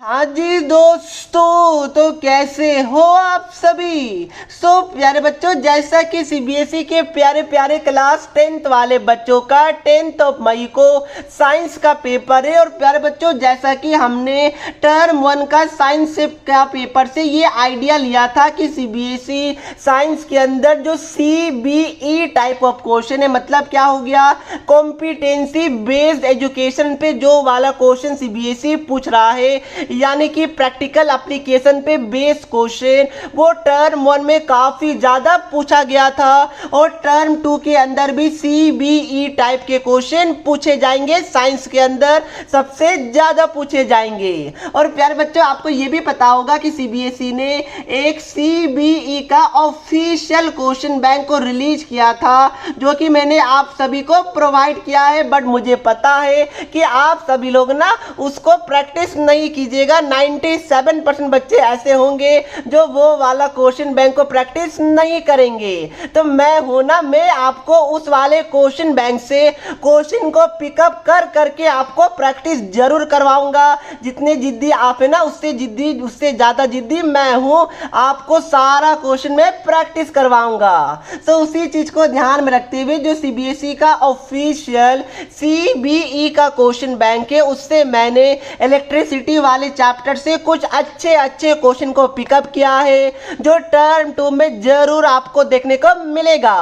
हाँ जी दोस्तों, तो कैसे हो आप सभी। प्यारे बच्चों, जैसा कि सीबीएसई के प्यारे प्यारे क्लास 10th वाले बच्चों का 10 मई को साइंस का पेपर है। और प्यारे बच्चों, जैसा कि हमने टर्म 1 का साइंस का पेपर से ये आइडिया लिया था कि सीबीएसई साइंस के अंदर जो सीबीई टाइप ऑफ क्वेश्चन है, मतलब क्या हो गया, कॉम्पिटेंसी बेस्ड एजुकेशन पे जो वाला क्वेश्चन सीबीएसई पूछ रहा है, यानी कि प्रैक्टिकल एप्लीकेशन पे बेस्ड क्वेश्चन, वो टर्म 1 में काफी ज्यादा पूछा गया था। और टर्म 2 के अंदर भी सीबीई टाइप के क्वेश्चन पूछे जाएंगे, साइंस के अंदर सबसे ज्यादा पूछे जाएंगे। और प्यारे बच्चों, आपको ये भी पता होगा कि सीबीएसई ने एक सीबीई का ऑफिशियल क्वेश्चन बैंक को रिलीज किया था, जो कि मैंने आप सभी को प्रोवाइड किया है। बट मुझे पता है कि आप सभी लोग ना उसको प्रैक्टिस नहीं कीजिएगा। 97% बच्चे ऐसे होंगे जो वो वाला क्वेश्चन बैंक को प्रैक्टिस नहीं करेंगे। तो मैं हूं ना, मैं आपको उस वाले क्वेश्चन बैंक से क्वेश्चन को पिकअप कर करके आपको प्रैक्टिस जरूर करवाऊंगा। जितने जिद्दी आप है ना, उससे ज्यादा जिद्दी मैं हूं, आपको सारा क्वेश्चन में प्रैक्टिस करवाऊंगा। तो उसी चीज को ध्यान में रखते हुए जो सीबीएसई का ऑफिशियल सीबीई का क्वेश्चन बैंक है, उससे मैंने इलेक्ट्रिसिटी वाले चैप्टर से कुछ अच्छे अच्छे क्वेश्चन को पिकअप किया है, जो टर्म 2 में जरूर आपको देखने को मिलेगा।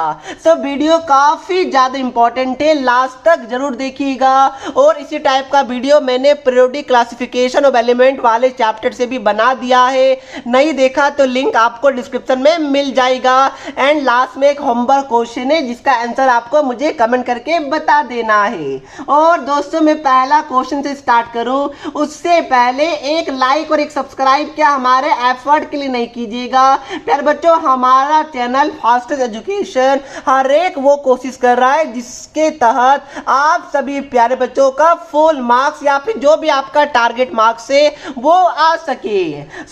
वीडियो काफी ज्यादा इंपॉर्टेंट है, लास्ट तक जरूर देखिएगा। और इसी टाइप का वीडियो मैंने पीरियोडिक क्लासिफिकेशन ऑफ एलिमेंट वाले चैप्टर से भी बना दिया है, नहीं देखा तो लिंक आपको डिस्क्रिप्शन में मिल जाएगा। एंड लास्ट में एक होमवर्क क्वेश्चन है, जिसका आंसर आपको मुझे कमेंट करके बता देना है। और दोस्तों, मैं पहला क्वेश्चन से स्टार्ट करूं उससे पहले एक लाइक और एक सब्सक्राइब क्या हमारे एफर्ट के लिए नहीं कीजिएगा। प्यारे बच्चों, हमारा चैनल फास्टेस्ट एजुकेशन हर एक वो कोशिश कर रहा है जिसके तहत आप सभी प्यारे बच्चों का फुल मार्क्स या फिर जो भी आपका टारगेट मार्क्स है वो आ सके।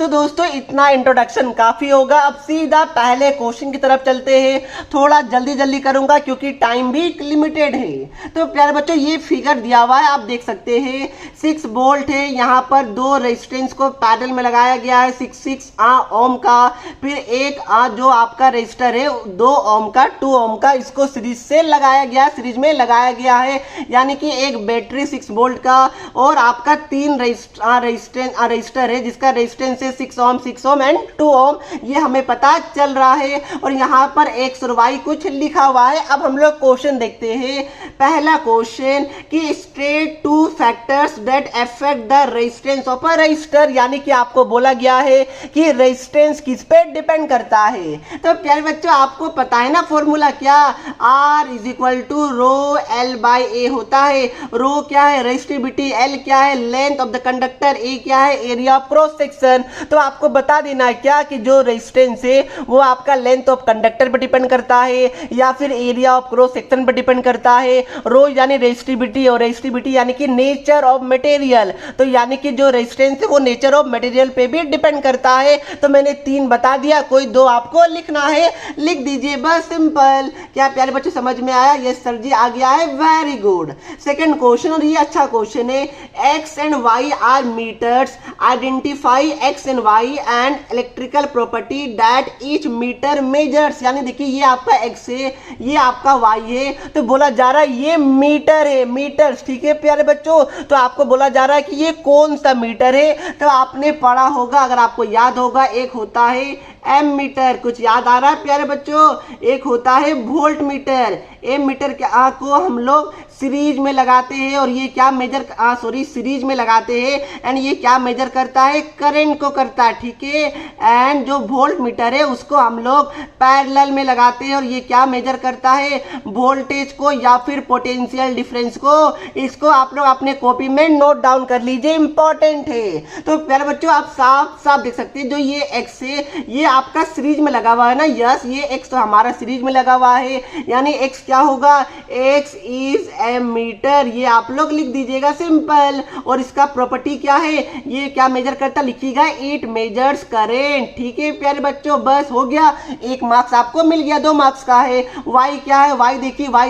दोस्तों, इतना इंट्रोडक्शन काफी होगा। अब सीधा पहले क्वेश्चन की तरफ चलते हैं। थोड़ा जल्दी जल्दी करूंगा क्योंकि टाइम भी लिमिटेड है। तो प्यारे बच्चों, ये फिगर दिया हुआ है, आप देख सकते हैं 6 वोल्ट है। यहाँ पर 2 रेजिस्टेंस को पैरेलल में लगाया गया है 6 ओम का, फिर एक जो आपका रेजिस्टर है 2 ओम का 2 ओम का, इसको सीरीज से लगाया गया, सीरीज में लगाया गया है। यानी कि एक बैटरी 6 वोल्ट का और आपका 3 रेजिस्टर है जिसका रेजिस्टेंस है 6 ओम एंड 2 ओम, ये हमें पता चल रहा है। और यहाँ पर एक सुरवाई कुछ लिखा हुआ है। अब हम लोग क्वेश्चन देखते हैं। पहला क्वेश्चन कि state 2 factors that affect the resistance of a resistor, यानी कि आपको बोला गया है कि रेजिस्टेंस किस पे डिपेंड करता है। तो प्यारे बच्चों, आपको पता है ना फॉर्मूला क्या, R is equal to rho L by A होता है। रो क्या है, रेजिस्टिविटी, L क्या है, length of the conductor, A क्या है, एरिया ऑफ क्रॉस सेक्शन। तो आपको बता देना है क्या कि जो रेजिस्टेंस है वो आपका लेंथ ऑफ कंडक्टर पर डिपेंड करता है या फिर एरिया ऑफ क्रॉस सेक्शन पर डिपेंड करता है। रो यानी रेजिस्टिविटी, और रेजिस्टिविटी यानी कि नेचर ऑफ मटेरियल। तो यानी कि जो रेजिस्टेंस है वो नेचर ऑफ मटेरियल पे भी डिपेंड करता है। तो मैंने 3 बता दिया, कोई 2 आपको लिखना है, लिख दीजिए बस, सिंपल। क्या प्यारे बच्चों समझ में आया? यस सर जी, आ गया है, वेरी गुड। सेकंड क्वेश्चन, और ये अच्छा क्वेश्चन है। X and Y are meters, identify X and Y and electrical property that each meter measures. यानी देखिए, ये आपका एक्स है, ये आपका वाई है, तो बोला जा रहा है ये मीटर है, मीटर्स, ठीक है प्यारे बच्चों। तो आपको बोला जा रहा है कि ये कौन सा मीटर है। तो आपने पढ़ा होगा, अगर आपको याद होगा, एक होता है एम मीटर, कुछ याद आ रहा है प्यारे बच्चों, एक होता है वोल्ट मीटर। एम मीटर को हम लोग सीरीज में लगाते हैं, और ये क्या मेजर सीरीज में लगाते हैं, एंड ये क्या मेजर करता है, करंट को करता है, ठीक है। एंड जो वोल्ट मीटर है उसको हम लोग पैरेलल में लगाते हैं, और ये क्या मेजर करता है, वोल्टेज को या फिर पोटेंशियल डिफरेंस को। इसको आप लोग अपने कॉपी में नोट डाउन कर लीजिए, इंपॉर्टेंट है। तो प्यारे बच्चों, आप साफ साफ देख सकते हैं, जो ये एक्स है ये आपका सीरीज में लगा हुआ है ना, यस, ये एक्स तो हमारा सीरीज में लगा हुआ है। यानी एक्स क्या होगा, एक्स इज मीटर, ये आप लोग लिख दीजिएगा सिंपल। और इसका प्रॉपर्टी क्या है, ये क्या मेजर करता लिखिएगा, इट मेजर्स करेंट। ठीक है प्यारे बच्चों, बस हो गया, 1 मार्क्स आपको मिल गया, 2 मार्क्स का है। वाई क्या है, वाई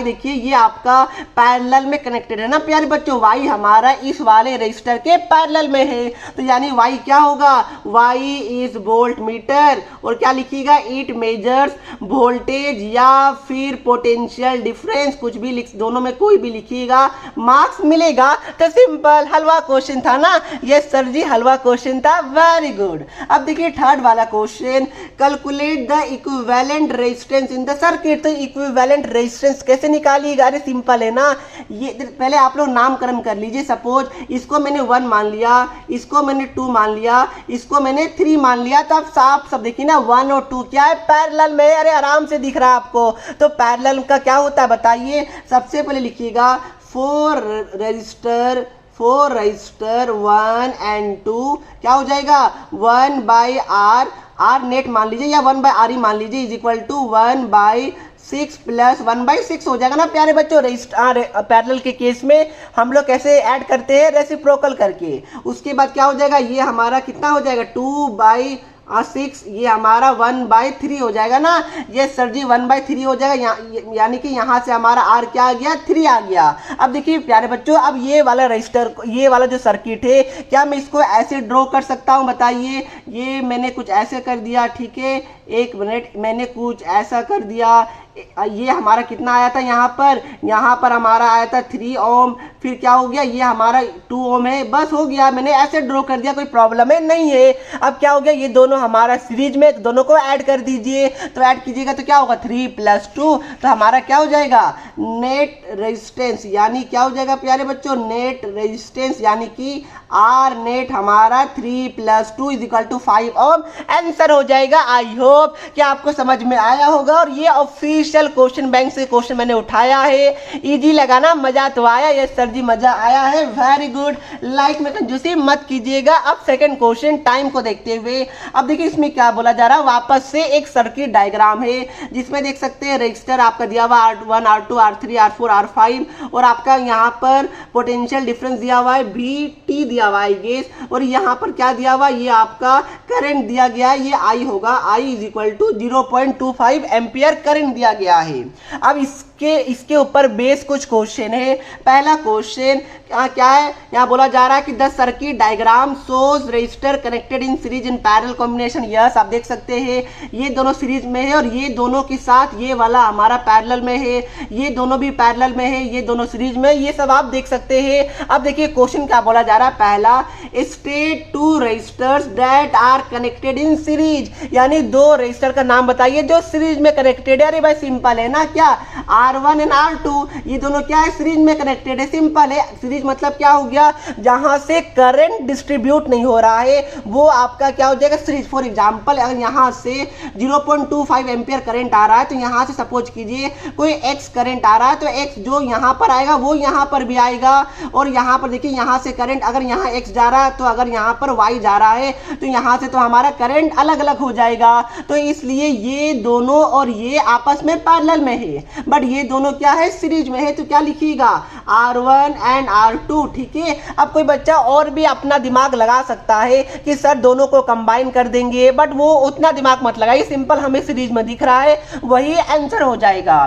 देखिए ये आपका पैरेलल में कनेक्टेड है ना प्यारे बच्चों, वाई हमारा इस वाले रजिस्टर के पैरेलल में है, तो यानी वाई क्या होगा, वाई इज वोल्ट मीटर। और क्या लिखिएगा, इट मेजर्स वोल्टेज या फिर पोटेंशियल डिफरेंस, कुछ भी लिख, दोनों में कोई भी लिखिएगा, मार्क्स मिलेगा। तो सिंपल हलवा क्वेश्चन था ना, ये सर जी हलवा क्वेश्चन था, वेरी गुड। अब देखिए थर्ड वाला question, calculate the equivalent resistance in the circuit. तो इक्विवेलेंट रेजिस्टेंस कैसे निकालिएगा, अरे सिंपल है ना, ये पहले आप लोग नामकरण कर लीजिए। सपोज इसको मैंने 1 मान लिया, इसको मैंने 2 मान लिया, इसको मैंने 3 मान लिया, तो अब साफ सब देखिए ना 1 और 2 क्या है, पैरेलल में। अरे आराम से दिख रहा है आपको, तो पैरेलल का क्या होता है बताइए। सबसे पहले लिखिएगा 4 रजिस्टर 1 and 2 क्या हो जाएगा, 1/R, R नेट मान लीजिए या 1/R ही मान लीजिए, इज इक्वल टू 1/6 प्लस 1/6 हो जाएगा ना प्यारे बच्चों। पैरेलल के केस में हम लोग कैसे ऐड करते हैं, रेसिप्रोकल करके। उसके बाद क्या हो जाएगा, ये हमारा कितना हो जाएगा, 2/6, ये हमारा 1/3 हो जाएगा ना। ये सर जी 1/3 हो जाएगा, यानी कि यहाँ से हमारा R क्या आ गया, 3 आ गया। अब देखिए प्यारे बच्चों, अब ये वाला रजिस्टर, ये वाला जो सर्किट है, क्या मैं इसको ऐसे ड्रॉ कर सकता हूँ बताइए। ये मैंने कुछ ऐसे कर दिया, ठीक है, 1 मिनट, मैंने कुछ ऐसा कर दिया। ये हमारा कितना आया था, यहाँ पर हमारा आया था 3 ओम, फिर क्या हो गया, ये हमारा 2 ओम है, बस हो गया, मैंने ऐसे ड्रॉ कर दिया, कोई प्रॉब्लम है नहीं है। अब क्या हो गया, ये दोनों हमारा सीरीज में, दोनों को ऐड कर दीजिए। तो ऐड कीजिएगा तो क्या होगा, 3 + 2, तो हमारा क्या हो जाएगा, नेट रेजिस्टेंस, यानी क्या हो जाएगा प्यारे बच्चों, नेट रेजिस्टेंस, यानी कि आर नेट हमारा 3 + 2 = 5 ओम आंसर हो जाएगा। आई होप कि आपको समझ में आया होगा। और ये ऑफिशियल क्वेश्चन बैंक से क्वेश्चन मैंने उठाया है। इजी लगा ना, मजा तो आया, ये सर जी मजा आया है, वेरी गुड। लाइक में कंजूसी मत कीजिएगा। अब सेकंड क्वेश्चन टाइम को देखते हुए, अब देखिए इसमें क्या बोला जा रहा है, वापस से एक सर्किट डायग्राम है जिसमें देख सकते हैं रजिस्टर आपका दिया हुआ R1 R2 R3 R4 R5, और आपका यहाँ पर पोटेंशियल डिफरेंस दिया हुआ है VT दिया हुआ है गेस, और यहाँ पर क्या दिया हुआ है, ये आपका करंट दिया गया है, ये I होगा, I = 0.25 एम्पियर करंट दिया गया है। अब इसके ऊपर बेस कुछ क्वेश्चन है। पहला क्वेश्चन क्या है, यहाँ बोला जा रहा है कि the circuit diagram shows register connected in series in parallel combination. Yes, आप देख सकते हैं ये दोनों सीरीज में है, और ये दोनों के साथ ये वाला हमारा पैरेलल में है, ये दोनों भी पैरेलल में है, ये दोनों सीरीज में, ये सब आप देख सकते हैं। अब देखिए क्वेश्चन क्या बोला जा रहा है, पहला state 2 resistors that are connected in series, यानी 2 रजिस्टर का नाम बताइए जो सीरीज में कनेक्टेड है। अरे भाई सिंपल है ना, क्या R1 और R2 ये दोनों क्या है, सीरीज में कनेक्टेड है, सिंपल है। सीरीज मतलब क्या हो गया, जहां से करंट डिस्ट्रीब्यूट नहीं हो रहा है वो आपका क्या हो जाएगा, सीरीज। फॉर एग्जांपल अगर यहां से 0.25 एम्पियर करंट आ रहा है, तो यहां से सपोज कीजिए कोई X करंट आ रहा है, तो X जो यहां पर आएगा वो यहां पर भी आएगा। और यहां पर देखिए यहां से करंट अगर यहां X जा रहा है, तो अगर यहां पर Y जा रहा है, तो यहां से तो हमारा करंट अलग अलग हो जाएगा। तो इसलिए ये दोनों और ये आपस में पैरेलल में है, बट ये दोनों क्या है, सीरीज में है। तो क्या लिखिएगा, R1 and R2, ठीक है। अब कोई बच्चा और भी अपना दिमाग लगा सकता है कि सर दोनों को कंबाइन कर देंगे, बट वो उतना दिमाग मत लगाइए, सिंपल हमें सीरीज में दिख रहा है वही आंसर हो जाएगा।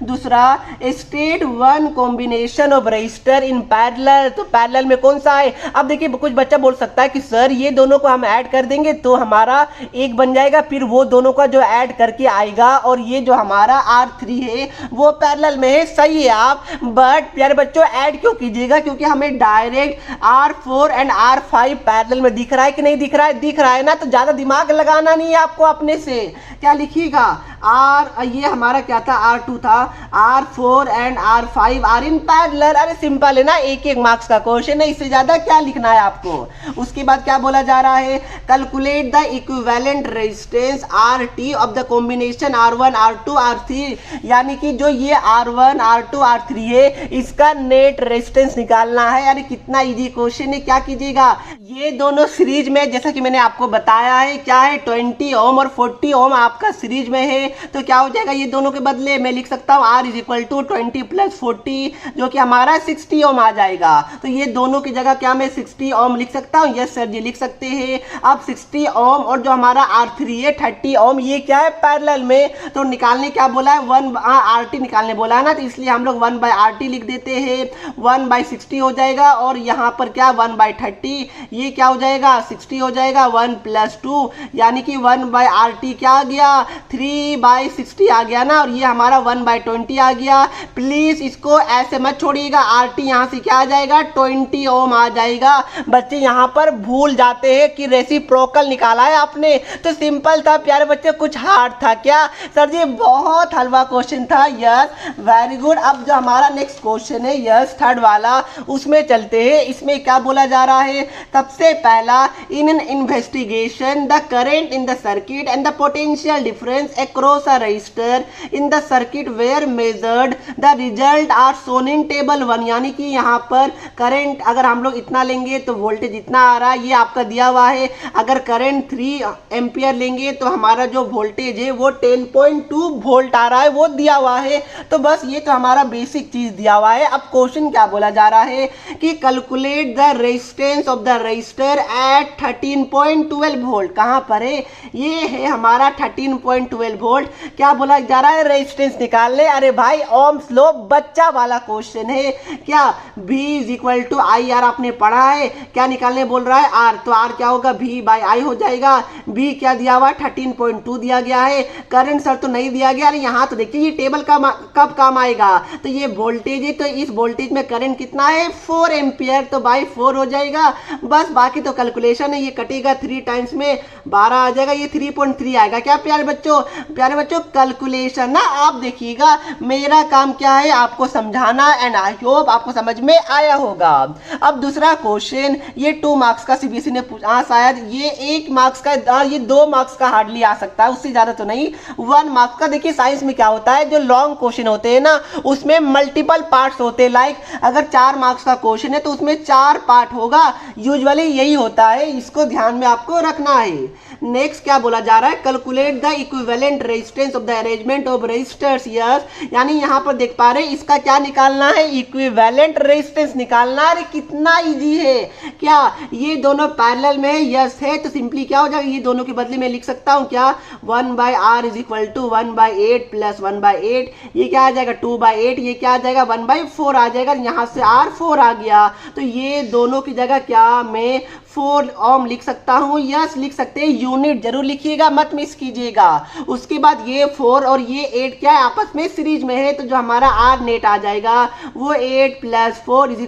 दूसरा, state 1 combination of register in parallel, तो पैरेलल में कौन सा है। अब देखिए कुछ बच्चा बोल सकता है कि सर ये दोनों को हम ऐड कर देंगे तो हमारा एक बन जाएगा, फिर वो दोनों का जो ऐड करके आएगा, और ये जो हमारा R3 है वो पैरेलल में है। सही है आप, बट प्यारे बच्चों ऐड क्यों कीजिएगा, क्योंकि हमें direct R4 and R5 parallel में दिख रहा है कि नहीं दिख रहा है, दिख रहा है ना, तो ज्यादा दिमाग लगाना नहीं है आपको अपने से। क्या लिखिएगा, ये हमारा क्या था, R2 था, R4 and R5 are in parallel. अरे सिंपल है ना, एक एक मार्क्स का क्वेश्चन है, इससे ज्यादा क्या लिखना है आपको। उसके बाद क्या बोला जा रहा है, calculate the equivalent resistance RT of the combination R1 R2 R3, यानी कि जो ये R1 R2 R3 है इसका नेट रेजिस्टेंस निकालना है। अरे कितना इजी क्वेश्चन है। क्या कीजिएगा, ये दोनों सीरीज में, जैसा कि मैंने आपको बताया है क्या है, 20 ओम और 40 ओम आपका सीरीज में है, तो क्या हो जाएगा, ये दोनों के बदले मैं लिख सकता हूँ R इज इक्वल टू 20 + 40 जो कि हमारा 60 ओम आ जाएगा। तो ये दोनों की जगह क्या मैं 60 ओम लिख सकता हूँ? यस सर जी लिख सकते हैं। अब 60 ओम और जो हमारा R3 है 30 ओम, ये क्या है पैरेलल में, तो निकालने क्या बोला है 1 RT निकालने बोला है ना, तो इसलिए हम लोग 1/RT लिख देते हैं। 1/60 हो जाएगा और यहाँ पर क्या 1/30, ये क्या हो जाएगा 60 हो जाएगा। 1 + 2 यानी कि 1/RT क्या आ गया 3/60 आ गया ना, और ये हमारा 1/20 आ गया। प्लीज इसको ऐसे मत छोड़िएगा, RT यहाँ से क्या आ जाएगा 20 ओम आ जाएगा। बच्चे यहाँ पर भूल जाते हैं कि रेसिप्रोकल निकाला है आपने, तो सिंपल था प्यारे बच्चे, कुछ हार्ड था क्या? सर जी बहुत हलवा क्वेश्चन था। Yes very good. अब जो हमारा नेक्स्ट क्वेश्चन है यस थर्ड वाला, उसमें चलते हैं। इसमें क्या बोला जा रहा है, सबसे पहला in an investigation the current in the circuit and the potential difference across a resistor in the circuit were measured the result are shown in table 1। यानी कि यहाँ पर करंट अगर हम लोग इतना लेंगे तो वोल्टेज इतना आ रहा है, ये आपका दिया हुआ है। अगर करंट 3 एम्पियर लेंगे तो हमारा जो वोल्टेज है वो 10.2 वोल्ट आ रहा है, वो दिया हुआ है। तो बस ये तो हमारा बेसिक चीज दिया हुआ है। अब क्वेश्चन क्या बोला जा रहा है कि calculate the resistance of the register eight 13.12 volt. कहां पर है, ये है हमारा 13.12 वोल्ट। क्या बोला जा रहा है, रेजिस्टेंस निकाल ले। अरे भाई ओम्स लो, बच्चा वाला क्वेश्चन है क्या। V = IR आपने पढ़ा है, क्या निकालने बोल रहा है R, तो R क्या होगा V/I हो जाएगा। B क्या दिया हुआ 13.2 दिया गया है। करंट सर तो नहीं दिया गया। अरे यहाँ तो देखिए ये टेबल कब काम आएगा, तो ये वोल्टेज है, तो इस वोल्टेज में करंट कितना है 4 एम्पियर, तो बाई 4 हो जाएगा। बस बाकी तो कैलकुलेशन है, ये कटेगा 3 टाइम्स में 12 आ जाएगा, ये 3.3 आएगा। क्या प्यारे बच्चों कैलकुलेशन ना आप देखिएगा, मेरा काम क्या है आपको समझाना, एंड आई होप आपको समझ में आया होगा। अब दूसरा क्वेश्चन, ये 2 मार्क्स का सीबीएसई ने पूछा, शायद ये 1 मार्क्स का, ये 2 मार्क्स का हार्डली आ सकता है, उससे ज्यादा तो नहीं। 1 मार्क्स का। देखिए साइंस में क्या होता है, जो लॉन्ग क्वेश्चन होते हैं ना उसमें मल्टीपल पार्ट्स होते हैं। लाइक अगर 4 मार्क्स का क्वेश्चन है तो उसमें 4 पार्ट होगा, यूजुअली यही होता है, इसको ध्यान में आपको रखना है। नेक्स्ट क्या बोला जा रहा है, calculate the equivalent resistance of the arrangement of resistors. Yes यानी यहाँ पर देख पा रहे हैं इसका क्या निकालना है, इक्विवेलेंट रेजिस्टेंस निकालना। अरे कितना इजी है क्या, ये दोनों पैरेलल में है। यस है, तो सिंपली क्या हो जाएगा, ये दोनों के बदले में लिख सकता हूँ क्या 1/R = 1/8 + 1/8, ये क्या आ जाएगा 2/8, ये क्या आ जाएगा 1/4 आ जाएगा। यहाँ से R4 आ गया, तो ये दोनों की जगह क्या मैं 4 ओम लिख सकता हूँ। यस लिख सकते हैं, यूनिट जरूर लिखिएगा, मत मिस कीजिएगा। उसके बाद ये 4 और ये 8 क्या है आपस में सीरीज में है, तो जो हमारा R नेट आ जाएगा वो 8 + 4 =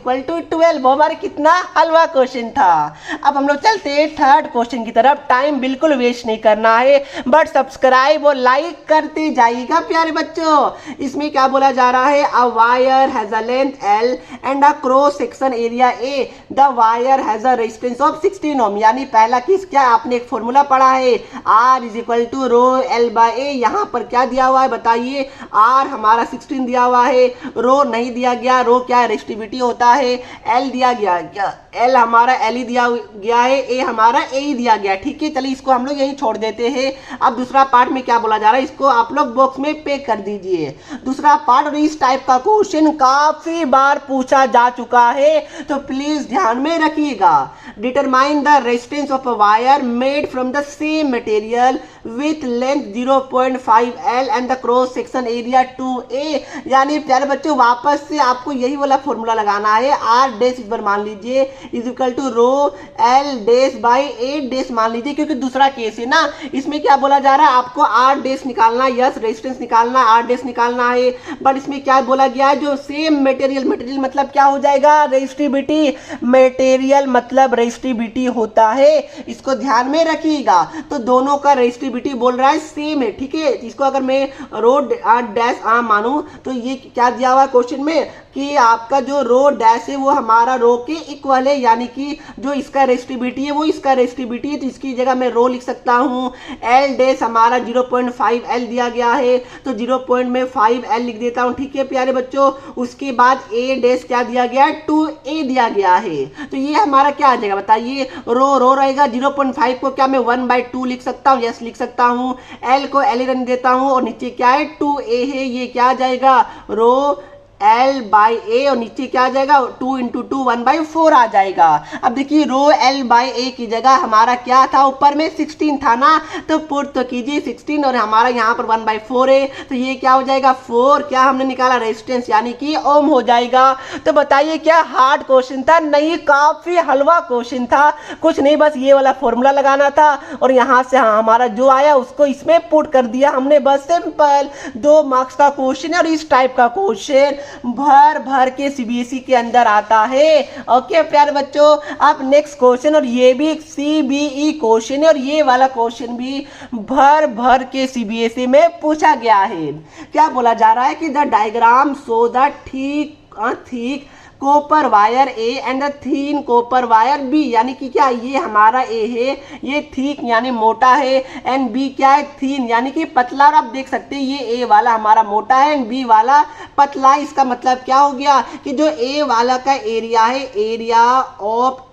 12। वो हमारे कितना हलवा क्वेश्चन था। अब हम लोग चलते हैं थर्ड क्वेश्चन की तरफ। टाइम बिल्कुल वेस्ट नहीं करना है, बट सब्सक्राइब और लाइक करते जाइएगा प्यारे बच्चों। इसमें क्या बोला जा रहा है, a wire has a length L and a cross section area A, the wire has a resistance of 16 ओम। यानी पहला किस क्या आपने एक फॉर्मूला पढ़ा है, R = ρL/A। यहाँ पर क्या दिया हुआ है बताइए, R हमारा 16 दिया हुआ है, रो नहीं दिया गया, रो क्या रेजिस्टिविटी होता है, L दिया गया, L हमारा L ही दिया गया है, A हमारा A ही दिया गया। ठीक है, चलिए इसको हम लोग यहीं छोड़ देते हैं। अब दूसरा पार्ट में क्या बोला जा रहा है, इसको आप लोग बॉक्स में पे कर दीजिए। दूसरा पार्ट, और इस टाइप का क्वेश्चन काफी बार पूछा जा चुका है, तो प्लीज ध्यान में रखिएगा। Determine the resistance of a wire made from the same material with length 0.5 L and the cross section area 2A। यानी प्यारे बच्चों वापस से आपको यही वाला फॉर्मूला लगाना है, R' इस बार मान लीजिए = ρL'/8' मान लीजिए, क्योंकि दूसरा केस है ना, इसमें क्या बोला जा रहा है आपको R' निकालना। यस रेजिस्टेंस निकालना, R' निकालना है, बट इसमें क्या बोला गया है, जो सेम मटेरियल, मटेरियल मतलब क्या हो जाएगा रेजिस्टिविटी, मटेरियल मतलब रेजिस्टिविटी होता है, इसको ध्यान में रखिएगा। तो दोनों का रेजिस्टिविटी बोल रहा है सेम है। ठीक है, इसको अगर मैं ρ' मानूं तो ये क्या दिया हुआ है क्वेश्चन में, कि आपका जो रो डैश है वो हमारा रो के इक्वल है, यानी कि जो इसका रेजिस्टिविटी है वो इसका रेजिस्टिविटी है, तो इसकी जगह मैं रो लिख सकता हूँ। एल डैश हमारा 0.5 एल दिया गया है, तो 0.5 एल लिख देता हूँ। ठीक है प्यारे बच्चों, उसके बाद ए डैश क्या दिया गया है, 2a दिया गया है, तो ये हमारा क्या आ जाएगा बताइए, रो रहेगा। 0.5 को क्या मैं 1/2 लिख सकता हूँ, यस लिख सकता हूँ। एल को एल रन देता हूँ और नीचे क्या है 2a है, ये क्या आ जाएगा रो L/A और नीचे क्या आ जाएगा 2 × 2 1/4 आ जाएगा। अब देखिए रो L/A की जगह हमारा क्या था, ऊपर में 16 था ना, तो पुट तो कीजिए 16 और हमारा यहाँ पर 1/4 है, तो ये क्या हो जाएगा 4, क्या हमने निकाला रेजिस्टेंस यानी कि ओम हो जाएगा। तो बताइए क्या हार्ड क्वेश्चन था? नहीं, काफी हलवा क्वेश्चन था, कुछ नहीं बस ये वाला फॉर्मूला लगाना था और यहाँ से हमारा जो आया उसको इसमें पुट कर दिया हमने, बस सिंपल। 2 मार्क्स का क्वेश्चन और इस टाइप का क्वेश्चन भर भर के सीबीएसई के अंदर आता है। ओके प्यारे बच्चों, अब नेक्स्ट क्वेश्चन, और ये भी सीबीई क्वेश्चन है और ये वाला क्वेश्चन भी भर भर के सीबीएसई में पूछा गया है। क्या बोला जा रहा है कि the diagram show the thick copper wire A and thin copper wire B, यानी कि क्या ये हमारा ए है, ये थिक यानी मोटा है, एंड बी क्या है थीन यानी कि पतला। और आप देख सकते हैं ये ए वाला हमारा मोटा है एंड बी वाला पतला है। इसका मतलब क्या हो गया कि जो ए वाला का एरिया है, area of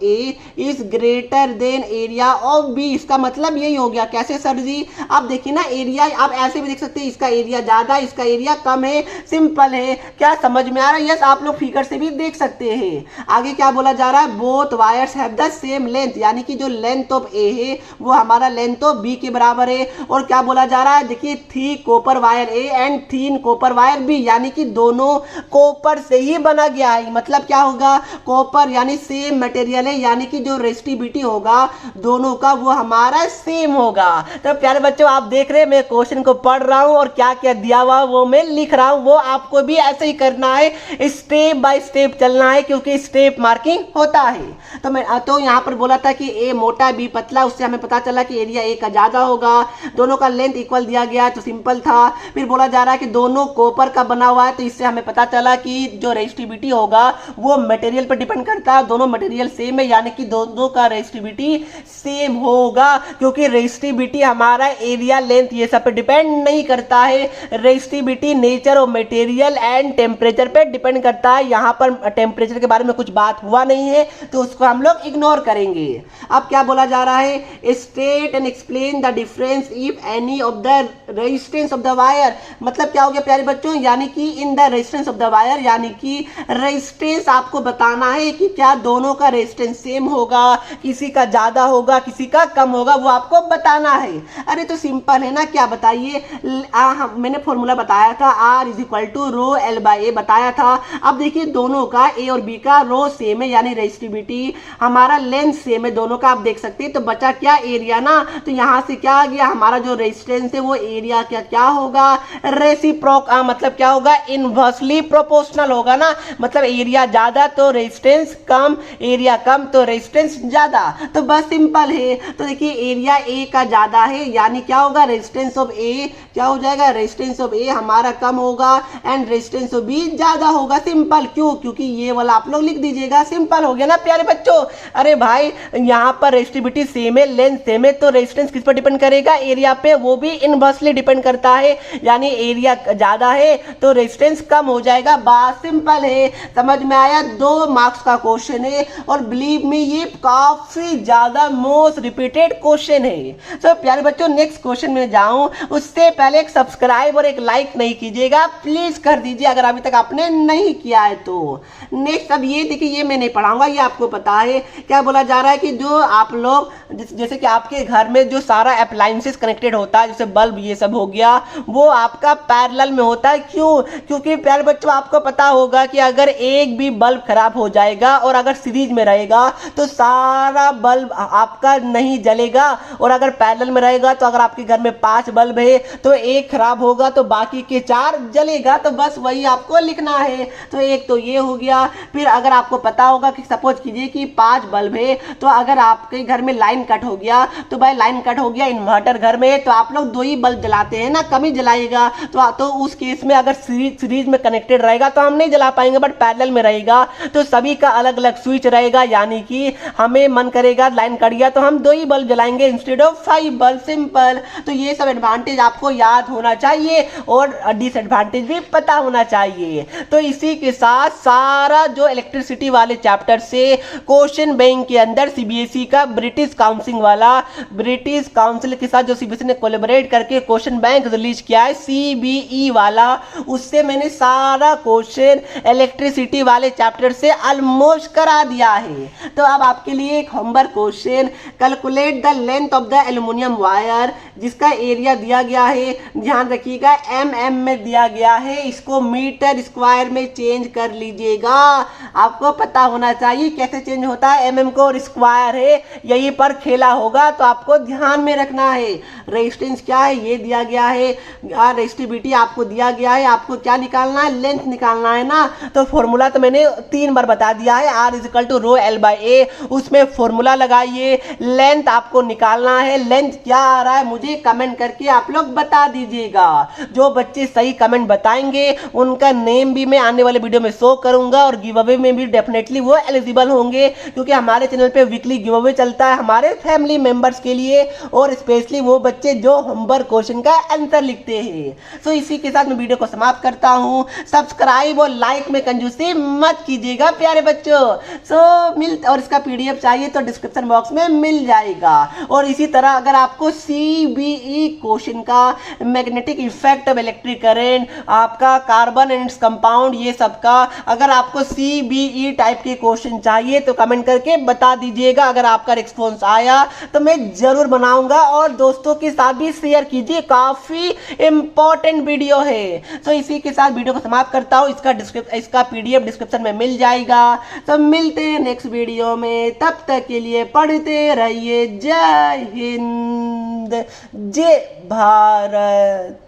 A is greater than area of B, इसका मतलब यही हो गया। कैसे सर जी? आप देखिए ना एरिया, आप ऐसे भी देख सकते हैं, इसका एरिया ज्यादा है, इसका एरिया कम है, सिंपल है। क्या समझ में आ रहा है? यस, आप लोग फिगर से भी देख सकते हैं। आगे क्या बोला जा रहा है, both wires have the same length, यानी कि जो लेंथ ऑफ ए है वो हमारा लेंथ ऑफ बी के बराबर है। और क्या बोला जा रहा है, देखिए thick copper wire A and thin copper wire B, यानी कि दोनों कॉपर से ही बना गया है। मतलब क्या होगा, कॉपर यानी सेम मटेरियल है, यानी कि जो रेजिस्टिविटी होगा दोनों का वो हमारा सेम होगा। तो प्यारे बच्चों आप देख रहे हैं मैं क्वेश्चन को पढ़ रहा हूं और क्या क्या दिया हुआ वो मैं लिख रहा हूं, वो आपको भी ऐसे ही करना है, स्टेप बाय स्टेप चलना है, क्योंकि स्टेप मार्किंग होता है। तो मैं तो यहाँ पर बोला था कि ए मोटा बी पतला, उससे हमें पता चला कि एरिया ए का ज्यादा होगा, दोनों का लेंथ इक्वल दिया गया तो सिंपल था। फिर बोला जा रहा है कि दोनों कॉपर का बना हुआ है, तो इससे हमें पता चला कि जो रेजिस्टिविटी होगा वो मटेरियल पर डिपेंड करता है, दोनों मटेरियल सेम है, यानी कि दोनों का रेजिस्टिविटी सेम होगा, क्योंकि रेजिस्टिविटी हमारा एरिया लेंथ ये सब पे डिपेंड नहीं करता है। Resistivity nature of material and temperature पे डिपेंड करता है। यहाँ पर टेम्परेचर के बारे में कुछ बात हुआ नहीं है तो उसको हम लोग इग्नोर करेंगे। अब क्या बोला जा रहा है, state and explain the difference if any of the resistance of the wire. मतलब क्या हो गया प्यारे बच्चों, यानी कि in the resistance of the wire, यानी कि रेजिस्टेंस आपको बताना है कि क्या दोनों का रेजिस्टेंस सेम होगा, किसी का ज्यादा होगा किसी का कम होगा, वो आपको बताना है। अरे तो सिंपल है ना, क्या बताइए, मैंने फॉर्मूला बताया था R = रो L/A बताया था। अब देखिए दोनों का ए और बी का रो सेम है, यानी रेजिस्टिविटी हमारा लेंथ सेम है दोनों का, आप देख सकते हैं। तो बचा क्या एरिया ना, तो यहाँ से क्या आ गया, हमारा जो रेजिस्टेंस है वो एरिया क्या होगा, रेसिप्रोक, मतलब क्या होगा, इनवर्सली प्रोपोर्शनल होगा ना। मतलब एरिया ज्यादा तो रेजिस्टेंस कम, एरिया कम तो रेजिस्टेंस ज्यादा, तो बस सिंपल है। तो देखिए एरिया ए का ज्यादा है, यानी क्या होगा, रेजिस्टेंस ऑफ ए क्या हो जाएगा, रेजिस्टेंस ऑफ ए हमारा कम होगा एंड रेजिस्टेंस ऑफ बी ज्यादा होगा। सिंपल, क्यों, क्योंकि ये वाला आप लोग लिख दीजिएगा, सिंपल हो गया ना प्यारे बच्चों। अरे भाई यहाँ पर रेजिस्टिविटी सेम है, लेंथ सेम है, तो रेजिस्टेंस किस पर डिपेंड करेगा, एरिया पे, वो भी इनवर्सली डिपेंड करता है, यानी एरिया ज्यादा है तो रेजिस्टेंस कम हो जाएगा। बात सिंपल है, समझ में आया। 2 मार्क्स का क्वेश्चन है और बिलीव मी ये काफी ज्यादा मोस्ट रिपीटेड क्वेश्चन है। तो प्यारे बच्चों नेक्स्ट क्वेश्चन में जाऊं उससे पहले एक सब्सक्राइब और एक लाइक नहीं कीजिएगा, प्लीज कर दीजिए अगर अभी तक आपने नहीं किया है तो। नेक्स्ट अब ये देखिए, ये मैं नहीं पढ़ाऊंगा, ये आपको पता है। क्या बोला जा रहा है कि जो आप लोग जैसे कि आपके घर में जो सारा अप्लायंसेस कनेक्टेड होता है, जैसे बल्ब ये सब हो गया, वो आपका पैरेलल में होता है। क्यों? क्योंकि प्यारे बच्चों आपको पता होगा कि अगर एक भी बल्ब खराब हो जाएगा और अगर सीरीज में रहेगा तो सारा बल्ब आपका नहीं जलेगा, और अगर पैरेलल में रहेगा तो अगर आपके घर में 5 बल्ब है तो एक खराब होगा तो बाकी के 4 जलेगा। तो बस वही आपको लिखना है। तो एक तो ये हो गया। फिर अगर आपको पता होगा कि सपोज कीजिए कि 5 बल्ब है, तो अगर आपके घर में लाइन लाइन कट हो गया, तो भाई लाइन कट हो गया, इन्वर्टर घर में है तो आप लोग 2 ही बल्ब जलाते हैं ना, कम ही जलाएगा। तो उस केस में अगर सीरीज में कनेक्टेड रहेगा तो हम नहीं जला पाएंगे, बट पैरेलल में रहेगा तो सभी का अलग अलग स्विच रहेगा, यानी कि हमें मन करेगा लाइन कट गया तो हम 2 ही बल्ब जलाएंगे इंस्टेड ऑफ 5 बल्ब, सिंपल। तो ये सब एडवांटेज आपको याद होना चाहिए और डिसएडवांटेज भी पता होना चाहिए। तो इसी के साथ सारा जो इलेक्ट्रिसिटी वाले चैप्टर से क्वेश्चन बैंक के अंदर सीबीएसई का ब्रिटिश काउंसिल के साथ जो सीबीएसई ने कोलैबोरेट करके क्वेश्चन बैंक रिलीज किया है सीबीई वाला, उससे मैंने सारा क्वेश्चन इलेक्ट्रिसिटी वाले चैप्टर से ऑलमोस्ट करा दिया है। तो अब आपके लिए एक homework question, calculate the length of the aluminium wire, जिसका एरिया दिया गया है, ध्यान रखिएगा mm में दिया गया है, इसको मीटर स्क्वायर में चेंज कर लीजिएगा। आपको पता होना चाहिए कैसे चेंज होता है, mm को स्क्वायर है, यहीं पर खेला होगा तो आपको ध्यान में रखना है। रेजिस्टेंस क्या है ये दिया गया है, रेजिस्टिविटी आपको दिया गया है, आपको क्या निकालना है, लेंथ निकालना है ना। तो फॉर्मूला तो मैंने 3 बार बता दिया है, R = रो L/A, उसमें फॉर्मूला लगाइए। लेंथ आपको निकालना है, लेंथ क्या आ रहा है मुझे कमेंट करके आप लोग बता दीजिएगा। जो बच्चे सही कमेंट बताएंगे उनका नेम भी मैं आने वाले वीडियो में शो करूंगा और गिव अवे में भी डेफिनेटली वो एलिजिबल होंगे, क्योंकि हमारे चैनल पे वीकली गिव अवे चलता है हमारे फैमिली मेंबर्स के लिए और स्पेशली वो बच्चे जो होमवर्क क्वेश्चन का आंसर लिखते हैं। सो इसी के साथ मैं वीडियो को समाप्त करता हूं। सब्सक्राइब और लाइक में कंजूसी मत कीजिएगा प्यारे बच्चों। और इसका पीडीएफ चाहिए तो डिस्क्रिप्शन बॉक्स में मिल जाएगा। और इसी तरह अगर आपको सीबीई क्वेश्चन का magnetic effect of electric current, आपका कार्बन एंड इट्स कंपाउंड, ये सब का अगर आपको सीबीई टाइप के क्वेश्चन चाहिए तो कमेंट करके बता दीजिएगा। अगर आपका रिस्पॉन्स आया तो मैं जरूर बनाऊंगा और दोस्तों के साथ भी शेयर कीजिए, काफी इंपॉर्टेंट वीडियो है। तो इसी के साथ वीडियो को समाप्त करता हूं, इसका पीडीएफ डिस्क्रिप्शन में मिल जाएगा। तो मिलते हैं नेक्स्ट वीडियो में, तब तक के लिए पढ़ते रहिए। जय हिंद, जय भारत।